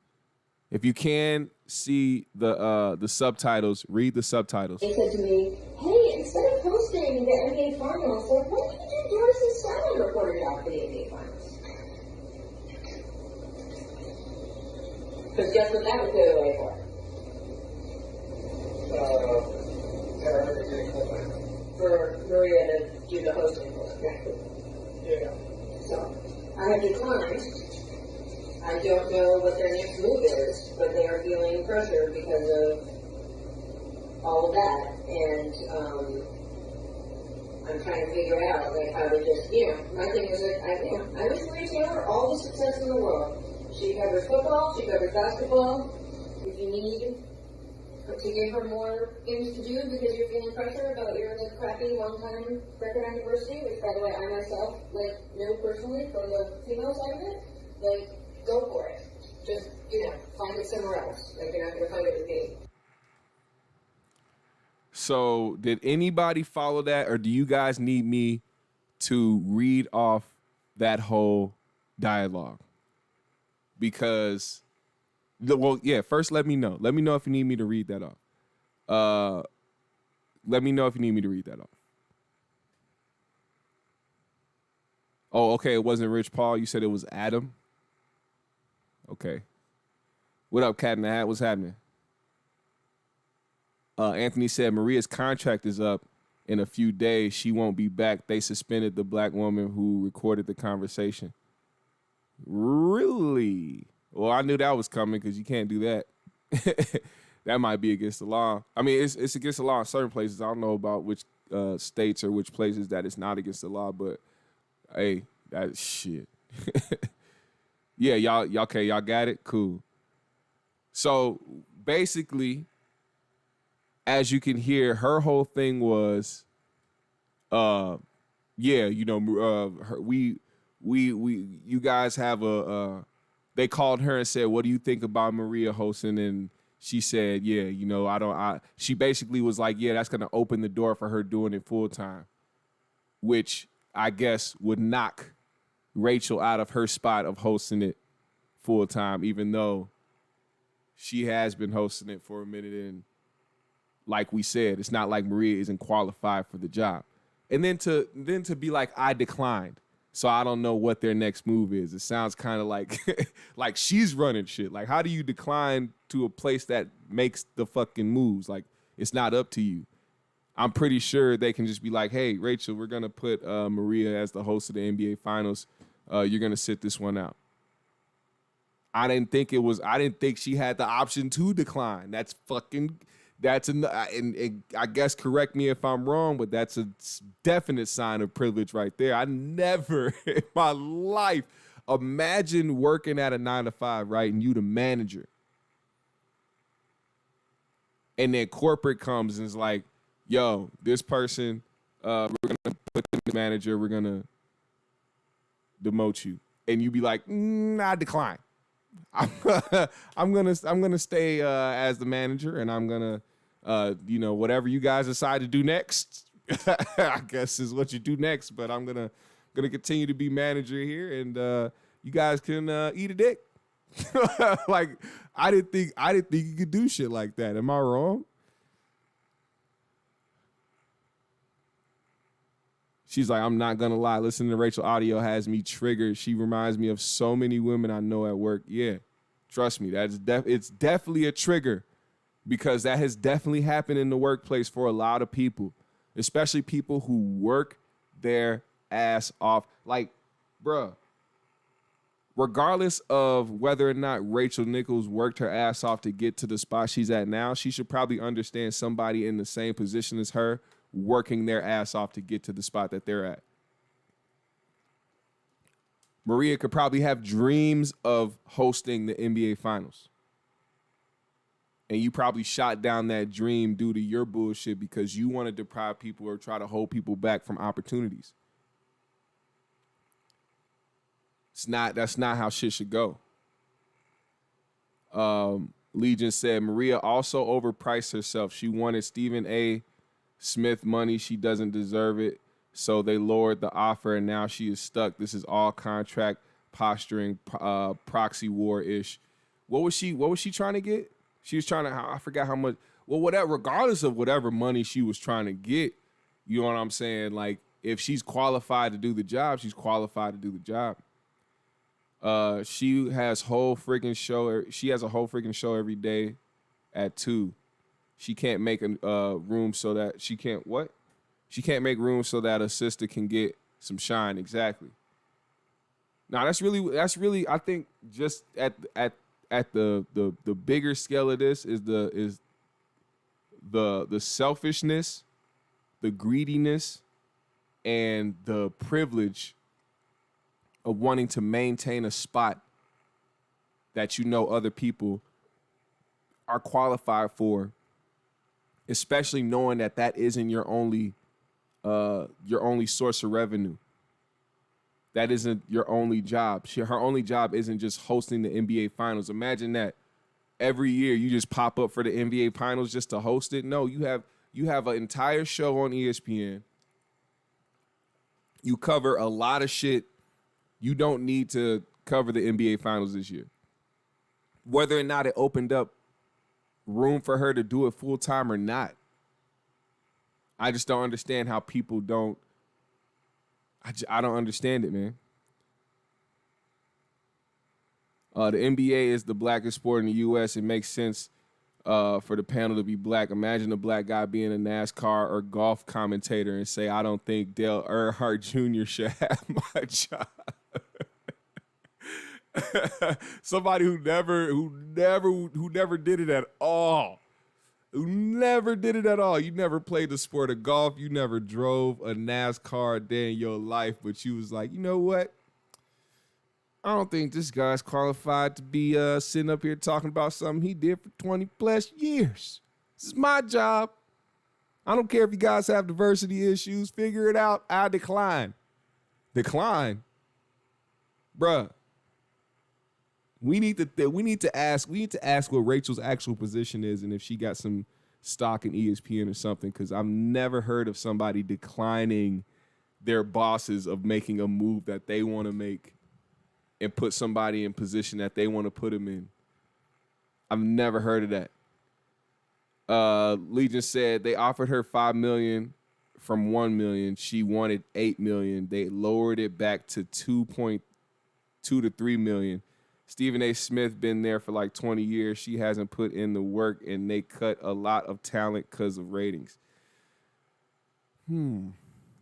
the subtitles, read the subtitles. They said to me, hey, instead of hosting the NBA Finals, why don't you do Doris' Salmon reporter job for the NBA Finals? Because guess what that would clear the way for? For Maria to do the hosting for it. Yeah. So, I have declined. I don't know what their next move is, but they are feeling pressure because of all of that, and I'm trying to figure out like how to just, my thing was like, I wish Maria Taylor all the success in the world. She covers football, she covers basketball. If you need to give her more things to do because you're feeling pressure about your crappy one-time record on diversity, which by the way I myself know personally from the female side of it, go for it. Just find it somewhere else. You're not gonna find it with me. So did anybody follow that, or do you guys need me to read off that whole dialogue? Because, first let me know. Let me know if you need me to read that off. Let me know if you need me to read that off. Oh, okay, it wasn't Rich Paul. You said it was Adam? Okay. What up, Cat in the Hat? What's happening? Anthony said Maria's contract is up in a few days. She won't be back. They suspended the black woman who recorded the conversation. Really? Well, I knew that was coming because you can't do that. That might be against the law. I mean, it's against the law in certain places. I don't know about which states or which places that it's not against the law, but hey, that's shit. Yeah, y'all got it? Cool. So basically, as you can hear, her whole thing was, you guys have they called her and said, what do you think about Maria hosting? And she said, she basically was like, yeah, that's going to open the door for her doing it full time, which I guess would knock Rachel out of her spot of hosting it full time, even though she has been hosting it for a minute. And like we said, it's not like Maria isn't qualified for the job. And then to be like, I declined, so I don't know what their next move is. It sounds kind of like like she's running shit. Like, how do you decline to a place that makes the fucking moves? Like, it's not up to you. I'm pretty sure they can just be like, hey, Rachel, we're going to put Maria as the host of the NBA Finals. You're going to sit this one out. I didn't think she had the option to decline. And I guess correct me if I'm wrong, but that's a definite sign of privilege right there. I never in my life imagine working at a 9-to-5, right? And you the manager. And then corporate comes and is like, yo, this person, we're going to put them as manager. We're going to demote you. And you be like, I decline. I'm gonna stay as the manager, and I'm gonna whatever you guys decide to do next, I guess is what you do next. But I'm gonna continue to be manager here, and you guys can eat a dick. Like, I didn't think you could do shit like that. Am I wrong? She's like, I'm not going to lie. Listening to Rachel audio has me triggered. She reminds me of so many women I know at work. Yeah, trust me, it's definitely a trigger, because that has definitely happened in the workplace for a lot of people, especially people who work their ass off. Like, bruh, regardless of whether or not Rachel Nichols worked her ass off to get to the spot she's at now, she should probably understand somebody in the same position as her working their ass off to get to the spot that they're at. Maria could probably have dreams of hosting the NBA Finals. And you probably shot down that dream due to your bullshit because you want to deprive people or try to hold people back from opportunities. That's not how shit should go. Legion said Maria also overpriced herself. She wanted Stephen A. Smith money. She doesn't deserve it. So they lowered the offer, and now she is stuck. This is all contract posturing, proxy war-ish. What was she trying to get? She was trying to, I forgot how much. Well, whatever, regardless of whatever money she was trying to get, you know what I'm saying? Like, if she's qualified to do the job, she's qualified to do the job. She has whole freaking show. She has a whole freaking show every day at 2. She can't make a room so that she can't what? She can't make room so that a sister can get some shine. Exactly. Now that's really I think just at the bigger scale of this is the selfishness, the greediness, and the privilege of wanting to maintain a spot that you know other people are qualified for, especially knowing that that isn't your only source of revenue. That isn't your only job. Her only job isn't just hosting the NBA Finals. Imagine that every year you just pop up for the NBA Finals just to host it. No, you have an entire show on ESPN. You cover a lot of shit. You don't need to cover the NBA Finals this year. Whether or not it opened up room for her to do it full time or not, I just don't understand how people don't. I don't understand it, man. The NBA is the blackest sport in the U.S. It makes sense for the panel to be black. Imagine a black guy being a NASCAR or golf commentator and say, "I don't think Dale Earnhardt Jr. should have my job." Somebody who never did it at all. Who never did it at all. You never played the sport of golf. You never drove a NASCAR a day in your life, but you was like, you know what? I don't think this guy's qualified to be sitting up here talking about something he did for 20 plus years. This is my job. I don't care if you guys have diversity issues. Figure it out. I decline. Decline? Bruh. We need to ask what Rachel's actual position is and if she got some stock in ESPN or something, because I've never heard of somebody declining their bosses of making a move that they want to make and put somebody in position that they want to put them in. I've never heard of that. Legion said they offered her $5 million from $1 million. She wanted $8 million. They lowered it back to $2.2 to $3 million. Stephen A. Smith been there for like 20 years. She hasn't put in the work, and they cut a lot of talent because of ratings.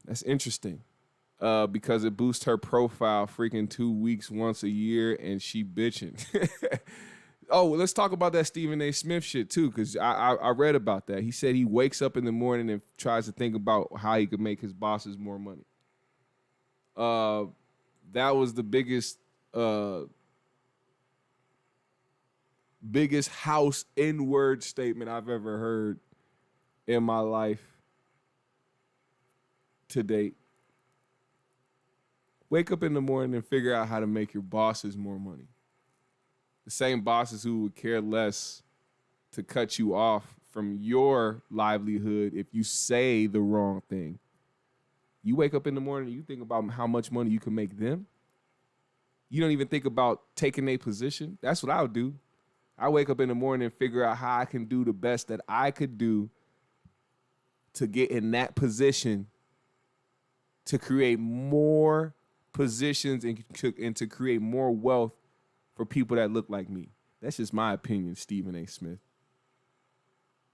That's interesting. Because it boosts her profile freaking 2 weeks once a year, and she bitching. Oh, well, let's talk about that Stephen A. Smith shit too, because I read about that. He said he wakes up in the morning and tries to think about how he could make his bosses more money. That was the biggest house N-word statement I've ever heard in my life to date. Wake up in the morning and figure out how to make your bosses more money. The same bosses who would care less to cut you off from your livelihood if you say the wrong thing. You wake up in the morning and you think about how much money you can make them. You don't even think about taking a position. That's what I would do. I wake up in the morning and figure out how I can do the best that I could do to get in that position to create more positions and to create more wealth for people that look like me. That's just my opinion, Stephen A. Smith.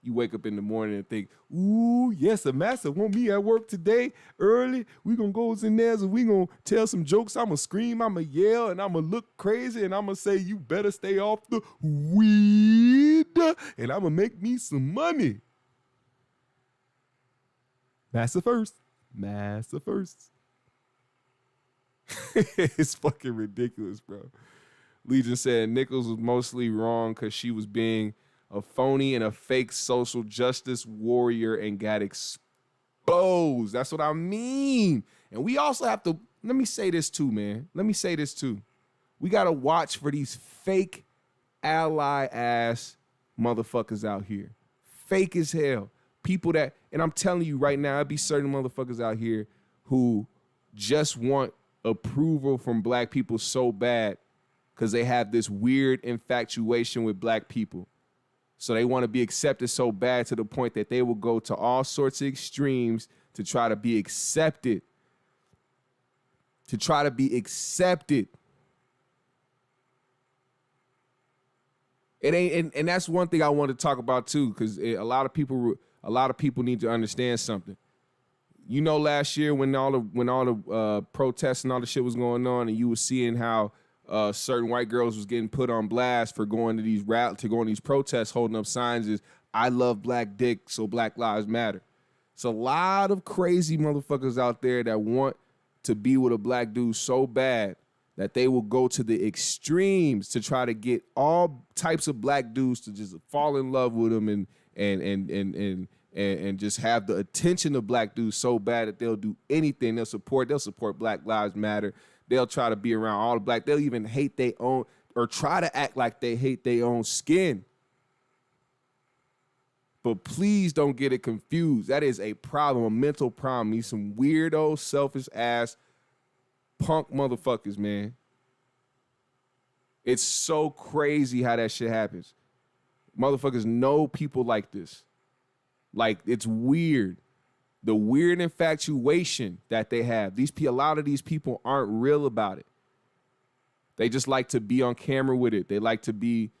You wake up in the morning and think, ooh, yes, the master want me at work today early. We going to go in there and we going to tell some jokes. I'm going to scream, I'm going to yell, and I'm going to look crazy, and I'm going to say, you better stay off the weed, and I'm going to make me some money. Master first. Master first. It's fucking ridiculous, bro. Legion said Nichols was mostly wrong because she was being a phony and a fake social justice warrior and got exposed. That's what I mean. And we also have to, let me say this too, man. Let me say this too. We got to watch for these fake ally ass motherfuckers out here. Fake as hell. People that, and I'm telling you right now, there'll be certain motherfuckers out here who just want approval from black people so bad because they have this weird infatuation with black people. So they want to be accepted so bad to the point that they will go to all sorts of extremes to try to be accepted. To try to be accepted. It ain't, and that's one thing I want to talk about too, because a lot of people need to understand something. You know, last year when all the protests and all the shit was going on, and you were seeing how certain white girls was getting put on blast for going to these protests, holding up signs is "I love black dick, so Black Lives Matter." It's a lot of crazy motherfuckers out there that want to be with a black dude so bad that they will go to the extremes to try to get all types of black dudes to just fall in love with them and just have the attention of black dudes so bad that they'll do anything. They'll support Black Lives Matter. They'll try to be around all the black. They'll even hate their own or try to act like they hate their own skin. But please don't get it confused. That is a problem, a mental problem. These some weirdo, selfish ass punk motherfuckers, man. It's so crazy how that shit happens. Motherfuckers know people like this. Like, it's weird. The weird infatuation that they have. A lot of these people aren't real about it. They just like to be on camera with it. They like to be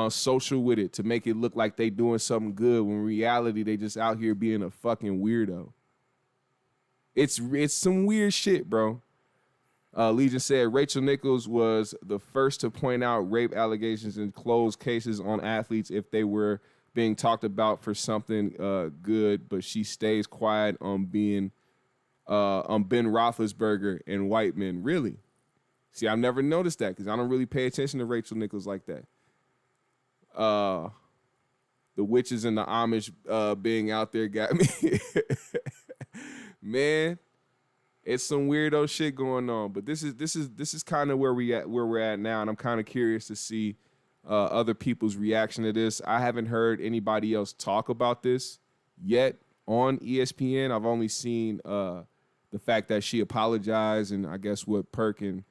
social with it to make it look like they doing something good when in reality they just out here being a fucking weirdo. It's some weird shit, bro. Legion said Rachel Nichols was the first to point out rape allegations in closed cases on athletes if they were being talked about for something good, but she stays quiet on Ben Roethlisberger and white men. Really? See, I've never noticed that because I don't really pay attention to Rachel Nichols like that. The witches and the Amish being out there got me. Man, it's some weirdo shit going on. But this is kind of where we're at now, and I'm kind of curious to see other people's reaction to this. I haven't heard anybody else talk about this yet on ESPN. I've only seen the fact that she apologized and I guess what Perk and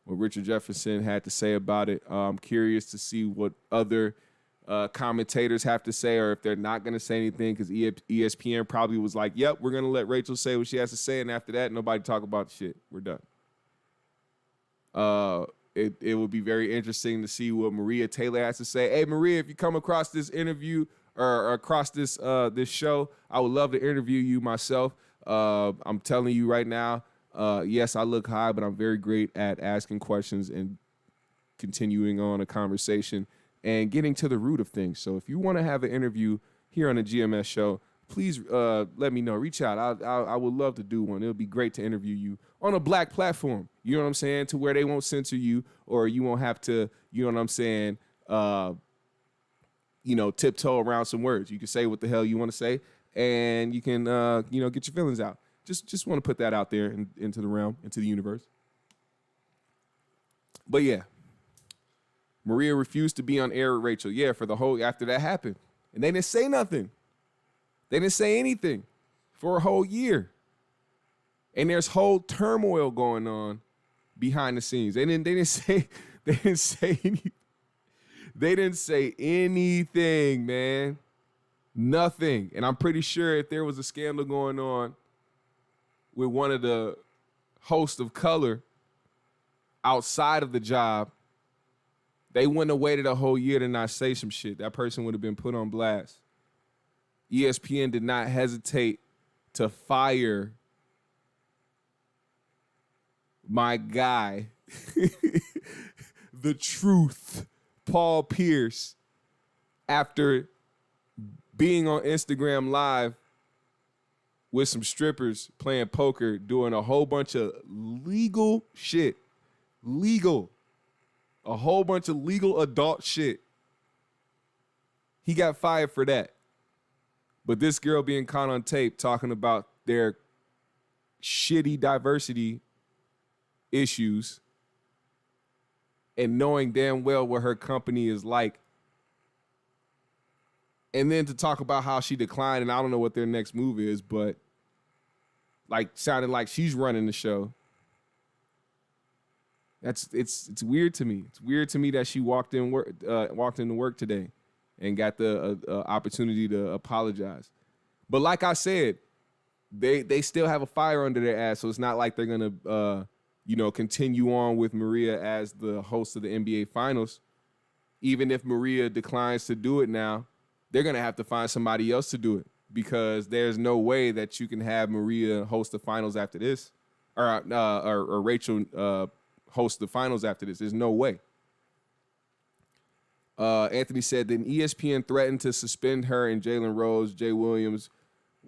what Richard Jefferson had to say about it. I'm curious to see what other commentators have to say, or if they're not going to say anything, because ESPN probably was like, yep, we're going to let Rachel say what she has to say, and after that, nobody talk about shit. We're done. It would be very interesting to see what Maria Taylor has to say. Hey, Maria, if you come across this interview or across this this show, I would love to interview you myself. I'm telling you right now, yes, I look high, but I'm very great at asking questions and continuing on a conversation and getting to the root of things. So if you want to have an interview here on the GMS show, please let me know. Reach out. I would love to do one. It'll be great to interview you on a black platform. You know what I'm saying? To where they won't censor you, or you won't have to, you know what I'm saying, tiptoe around some words. You can say what the hell you want to say, and you can, get your feelings out. Just want to put that out there into the realm, into the universe. But yeah, Maria refused to be on air with Rachel. Yeah, after that happened. And they didn't say nothing. They didn't say anything for a whole year. And there's whole turmoil going on behind the scenes. They didn't say anything, man. Nothing. And I'm pretty sure if there was a scandal going on with one of the hosts of color outside of the job, they wouldn't have waited a whole year to not say some shit. That person would have been put on blast. ESPN did not hesitate to fire my guy, the truth, Paul Pierce, after being on Instagram Live with some strippers playing poker, doing a whole bunch of legal shit. A whole bunch of legal adult shit. He got fired for that. But this girl being caught on tape talking about their shitty diversity issues and knowing damn well what her company is like. And then to talk about how she declined, and I don't know what their next move is, but like sounded like she's running the show. It's weird to me. It's weird to me that she walked into work today and got the opportunity to apologize. But like I said, they still have a fire under their ass, so it's not like they're gonna continue on with Maria as the host of the NBA Finals. Even if Maria declines to do it now, they're gonna have to find somebody else to do it, because there's no way that you can have Maria host the finals after this, or Rachel host the finals after this. There's no way. Anthony said that ESPN threatened to suspend her and Jalen Rose, Jay Williams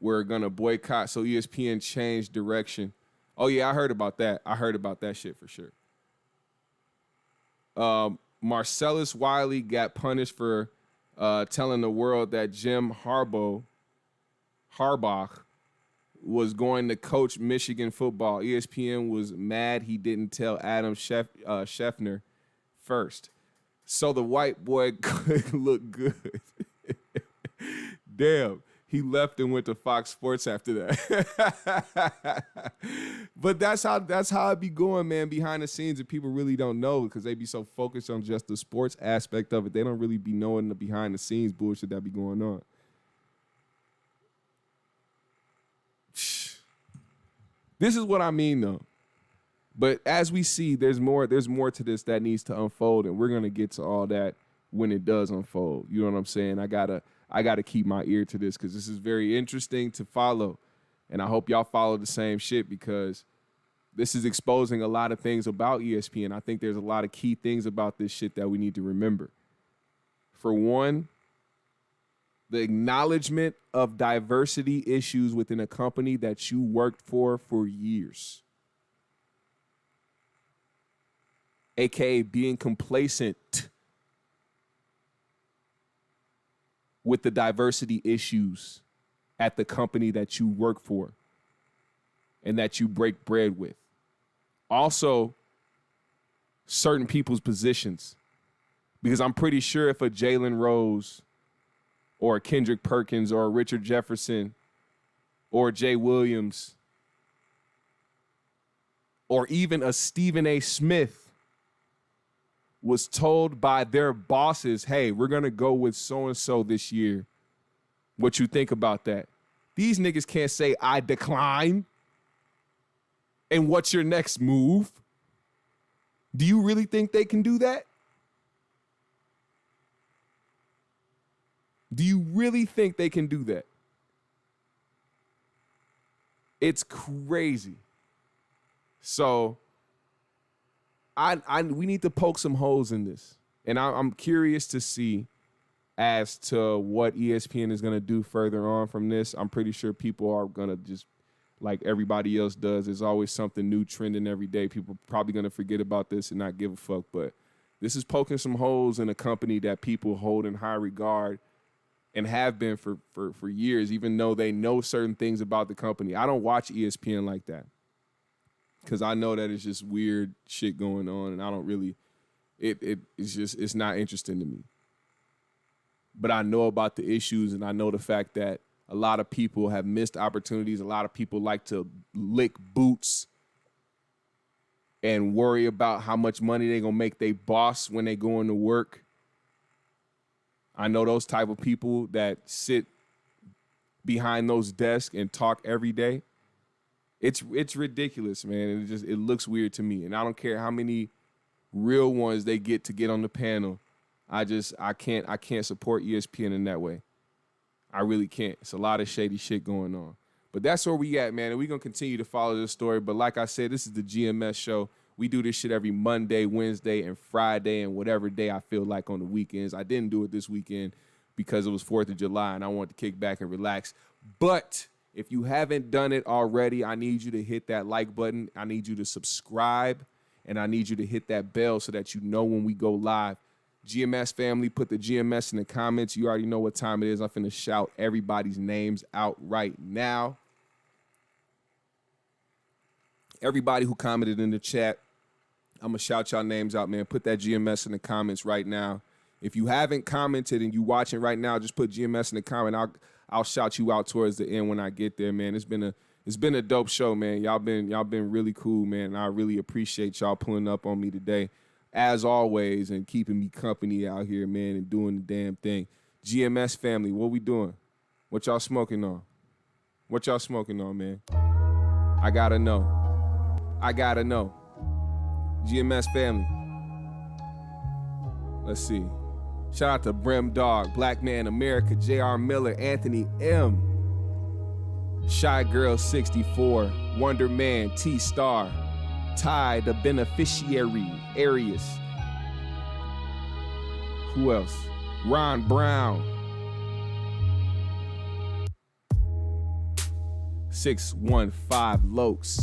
were going to boycott, so ESPN changed direction. Oh, yeah, I heard about that. I heard about that shit for sure. Marcellus Wiley got punished for telling the world that Jim Harbaugh was going to coach Michigan football. ESPN was mad he didn't tell Adam Scheffner first. So the white boy could look good. Damn, he left and went to Fox Sports after that. But that's how it be going, man, behind the scenes, and people really don't know because they be so focused on just the sports aspect of it. They don't really be knowing the behind the scenes bullshit that be going on. This is what I mean, though. But as we see, there's more to this that needs to unfold, and we're gonna get to all that when it does unfold. You know what I'm saying? I gotta keep my ear to this because this is very interesting to follow, and I hope y'all follow the same shit because this is exposing a lot of things about ESPN. I think there's a lot of key things about this shit that we need to remember. For one, the acknowledgement of diversity issues within a company that you worked for years. AKA being complacent with the diversity issues at the company that you work for and that you break bread with. Also, certain people's positions. Because I'm pretty sure if a Jalen Rose or a Kendrick Perkins or a Richard Jefferson or Jay Williams or even a Stephen A. Smith was told by their bosses, hey, we're going to go with so-and-so this year. What you think about that? These niggas can't say, I decline. And what's your next move? Do you really think they can do that? Do you really think they can do that? It's crazy. So we need to poke some holes in this. And I'm curious to see as to what ESPN is going to do further on from this. I'm pretty sure people are going to just, like everybody else does, there's always something new trending every day. People are probably going to forget about this and not give a fuck. But this is poking some holes in a company that people hold in high regard and have been for years, even though they know certain things about the company. I don't watch ESPN like that, because I know that it's just weird shit going on, and I don't really, it's not interesting to me. But I know about the issues, and I know the fact that a lot of people have missed opportunities. A lot of people like to lick boots and worry about how much money they're going to make their boss when they go into work. I know those type of people that sit behind those desks and talk every day. It's ridiculous, man. It looks weird to me. And I don't care how many real ones they get on the panel. I can't support ESPN in that way. I really can't. It's a lot of shady shit going on. But that's where we at, man. And we're going to continue to follow this story. But like I said, this is the GMS show. We do this shit every Monday, Wednesday, and Friday, and whatever day I feel like on the weekends. I didn't do it this weekend because it was 4th of July, and I wanted to kick back and relax. But if you haven't done it already, I need you to hit that like button. I need you to subscribe, and I need you to hit that bell so that you know when we go live. GMS family, put the GMS in the comments. You already know what time it is. I'm finna shout everybody's names out right now. Everybody who commented in the chat, I'm going to shout y'all names out, man. Put that GMS in the comments right now. If you haven't commented and you watching right now, just put GMS in the comment. I'll shout you out towards the end when I get there, man. It's been a dope show, man. Y'all been really cool, man. And I really appreciate y'all pulling up on me today, as always, and keeping me company out here, man, and doing the damn thing. GMS family, what we doing? What y'all smoking on? What y'all smoking on, man? I gotta know. GMS family. Let's see. Shout out to Brim Dog, Black Man America, J.R. Miller, Anthony M., Shy Girl 64, Wonder Man, T Star, Ty, the beneficiary. Arius. Who else? Ron Brown. 615 Lokes.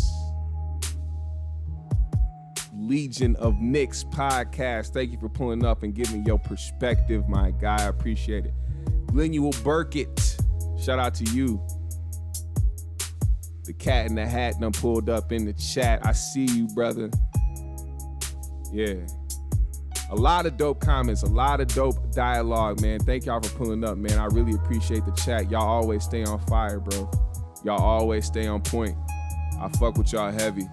Legion of Knicks podcast. Thank you for pulling up and giving your perspective, my guy. I appreciate it. Glenuel Burkett. Shout out to you. The cat in the hat done pulled up in the chat. I see you, brother. Yeah. A lot of dope comments, a lot of dope dialogue, man. Thank y'all for pulling up, man. I really appreciate the chat. Y'all always stay on fire, bro. Y'all always stay on point. I fuck with y'all heavy.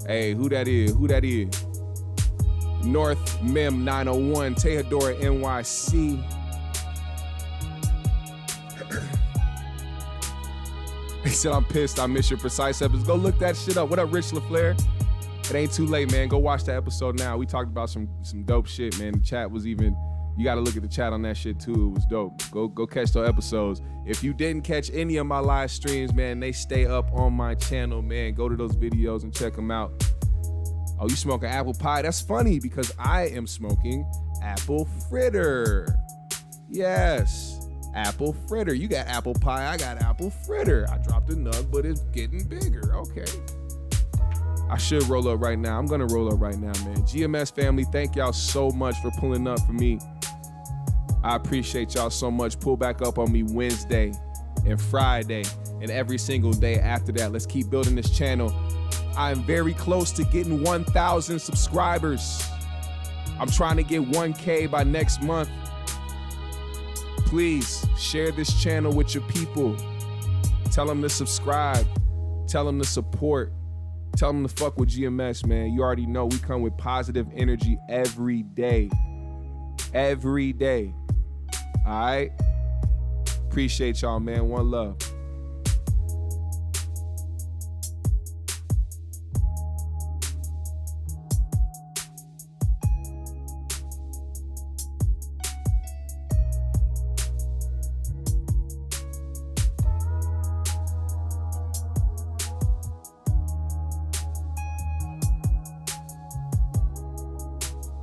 Hey, who that is? Who that is? North Mem 901, Teodora NYC. He said, I'm pissed. I missed your precise episode. Go look that shit up. What up, Rich LaFleur? It ain't too late, man. Go watch that episode now. We talked about some dope shit, man. The chat was even, you got to look at the chat on that shit too. It was dope. Go catch those episodes. If you didn't catch any of my live streams, man, they stay up on my channel, man. Go to those videos and check them out. Oh, you smoking apple pie? That's funny because I am smoking apple fritter. Yes. Apple fritter. You got apple pie, I got apple fritter. I dropped a nug, but it's getting bigger. Okay. I should roll up right now. I'm gonna roll up right now, man. GMS family, thank y'all so much for pulling up for me. I appreciate y'all so much. Pull back up on me Wednesday and Friday and every single day after that. Let's keep building this channel. I'm very close to getting 1,000 subscribers. I'm trying to get 1K by next month. Please share this channel with your people. Tell them to subscribe. Tell them to support. Tell them to fuck with GMS, man. You already know we come with positive energy every day. Every day. All right? Appreciate y'all, man. One love.